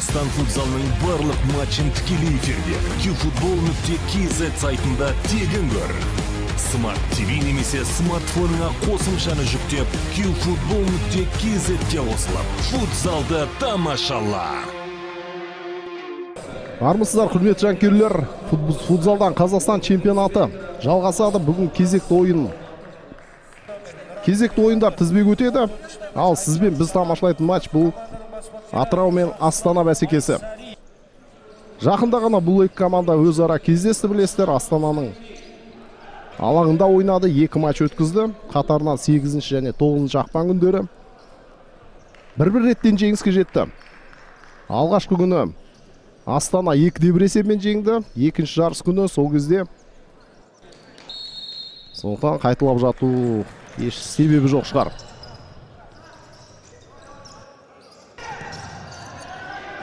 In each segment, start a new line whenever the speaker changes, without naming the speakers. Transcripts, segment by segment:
Татарстан футзалының барлық матчын тікелей эфирде qfutbol.kz сайтында тегін көр. Smart TV немесе смартфоныңа қосымшаны жүктеп, qfutbol.kz-те қосылып, футзалды тамашала.
Армысыздар, құрметті жанкүйерлер. Футзалдан Қазақстан чемпионаты жалғасады. Бүгін кезекті ойын. Кезекті ойындар тізбек өтеді. Ал сізбен біз тамашалайтын матч бұл Атырау мен Астана бәсекесі. Жақында ғана бұл екі команда өзара кездесті, білесіздер. Астананың алаңында ойнады, 2 матч өткізді. Қатарынан 8 және 9 ақпан күндері. Бір реттен жеңіске жетті. Алғашқы күні Астана 2-1 есебімен жеңді. Екінші жарыс күні сол кезде сондықтан қайталап жату еш себебі жоқ шығар.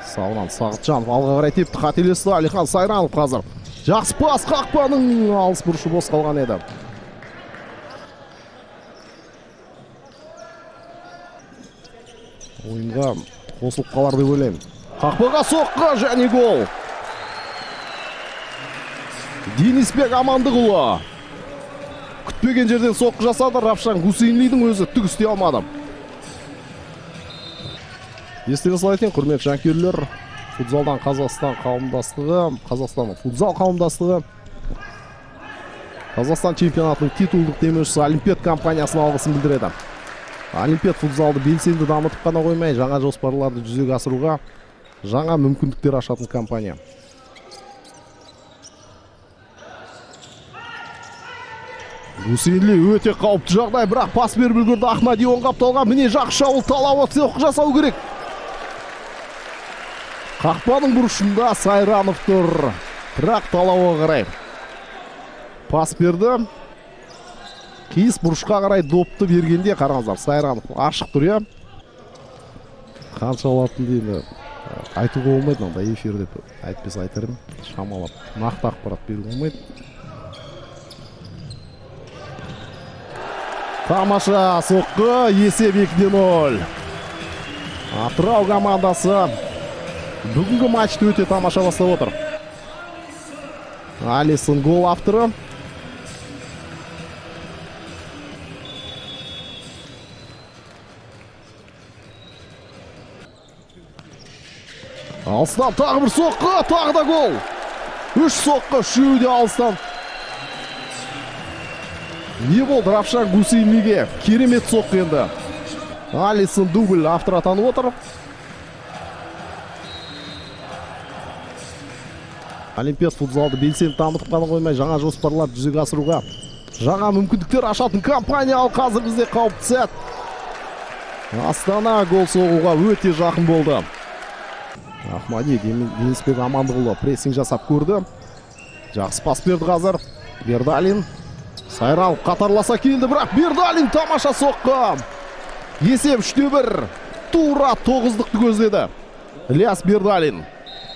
Сауынан Сағытжанов алға қарай тепті, қателесті. Алихан Сайранов қазір. Жақсы пас, қақпаның алыс бұрышы бос қалған еді. Ойынға қосылып қалар деп ойлаймын. Қақпаға соққы және гол. Денисбек Амандығұлы күтпеген жерден соққы жасады. Равшан Гусейнлидің өзі түк істей алмады. Естеріңізге сала кетейін, құрметті жанкүйерлер, футзалдан Қазақстан қауымдастығы, Қазақстанның футзал қауымдастығы Қазақстан чемпионатының титулдық демеушісі Олимпиад компаниясына алғысын білдіреді. Олимпиад футзалды белсенді дамытып қана қоймай, жаңа жоспарларды жүзеге асыруға жаңа мүмкіндіктер ашатын компания. Гусейнли өте қауіпті жағдай, бірақ пас беріп үлгерді. Ахмади оң қапталған. Міне жақсы шабуыл, талауы соққы жасау керек. Қақпаның бұрышында Сайранов тұр, бірақ талауға қарай пас берді. Қиыс бұрышқа қарай допты бергенде қараңыздар, Сайранов ашық тұр, иә. Қанша алатын дейді, айтуға болмайды, мында эфир деп айтпес айтарым. Шамалап нақты ақпарат беруге болмайды. Тамаша соққы, есеп 2-0. Атырау командасы бүгінгі матчты өте тамаша бастап отыр. Алисон гол авторы. Алыстан тағы бір соққы, тағы да гол. 3 соққы, 3-і де алыстан. Не болды Равшан Гусейнлиге? Керемет соққы енді. Алисон дубль автор атанып отыр. Олимпиад футзалды белсенді дамытып қана қоймай, жаңа жоспарларды жүзеге асыруға жаңа мүмкіндіктер ашатын компания. Ал қазір бізде қауіпті сәт. Астана гол соғуға өте жақын болды. Ахмади Денисбек Амандығұлы прессинг жасап көрді. Жақсы пас берді қазір. Бердалин. Сайранов қатарласа келді, бірақ Бердалин тамаша соққы. Есеп 3-1. Тура 9-дықты көздеді. Ильяс Бердалин.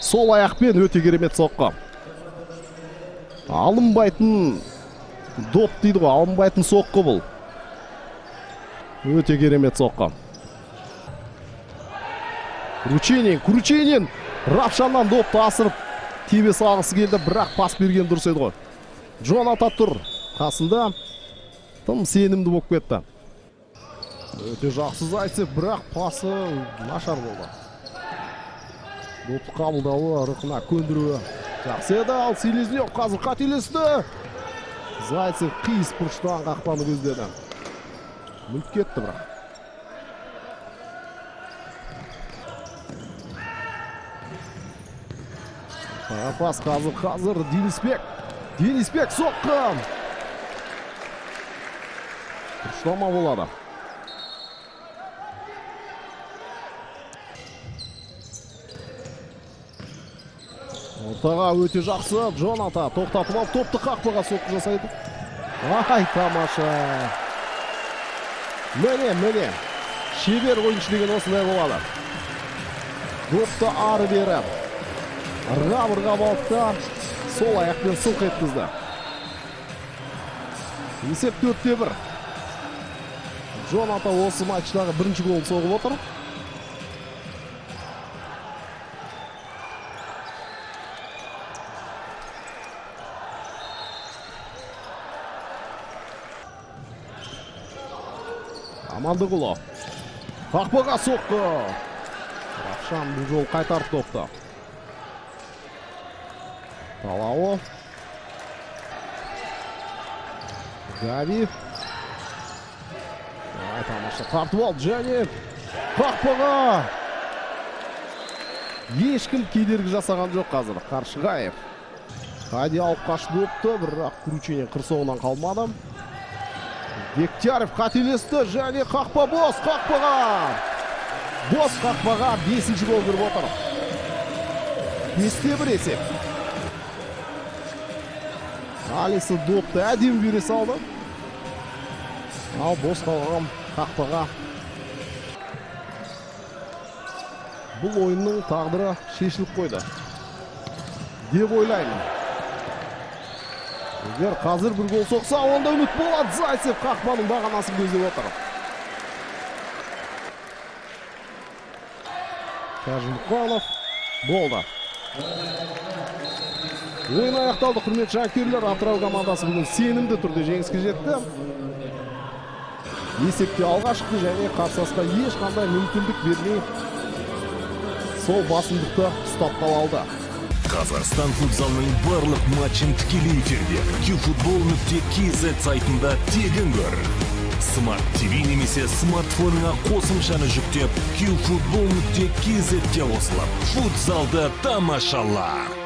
Сол аяқпен өте керемет соққы. Алынбайтын доп дейді ғой, алынбайтын соққы бұл. Өте керемет соққы. Крученин. Равшаннан допты асырып тебе салғысы келді, бірақ пас берген дұрыс еді ғой. Джонатан тұр қасында, тым сенімді болып кетті. Өте жақсы Зайцев, бірақ пасы нашар болды. Допты қабылдауы, рықына көндіруі жақсы еді. Ал Селезнев қазір қателесті. Зайцев қиыс бұрыштан қақпаны көздеді. Мүлт кетті бірақ. Пас қазір Денисбек соққы. Ұштама болады. Ортаға өте жақсы. Джонатан тоқтатып алып топты қақпаға соққы жасайды. Ай, тамаша. Міне. Шебер ойыншы деген осындай болады. Допты ары бері. Ырғап алыпта. Сол аяқпен сылқ еткізді. Есеп 4-1. Джонатан осы матчтағы бірінші гол соғып отыр. Амандығұлы. Қақпаға соқты. Равшан бұл жол қайтарып допты. Талауы. Гави. Тамаша тартып алды және қақпаға. Ешкім кедергі жасаған жоқ қазір. Қаршығаев. Хади алып қашты допты, бірақ Крученен қырсауынан қалмады. Дегтярев қателесті және қақпа бос, қақпаға. Бос қақпаға 5-ші гол кіріп отыр. 5-те 1 есеп. Алисы допты әдем бере салды. Ал бос қалған қақпаға. Бұл ойынның тағдыры шешіліп қойды деп ойлаймын. Егер қазір бір гол соқса, онда үміт болады. Зайцев қақпаның бағанасын көздеп отыр. Қажымқанов болды. Ойын аяқталды, құрметті жанкүйерлер. Атырау командасы бүгін сенімді түрде жеңіске жетті. Есепте алға шықты және қарсыласқа ешқандай мүмкіндік бермей сол басымдықты ұстап қала алды.
Қазақстан футзалының барлық матчын тікелей эфирде qfutbol.kz сайтында тегін көр. Smart TV немесе смартфоныңа қосымшаны жүктеп qfutbol.kz-ге қосылып, футзалды тамашала.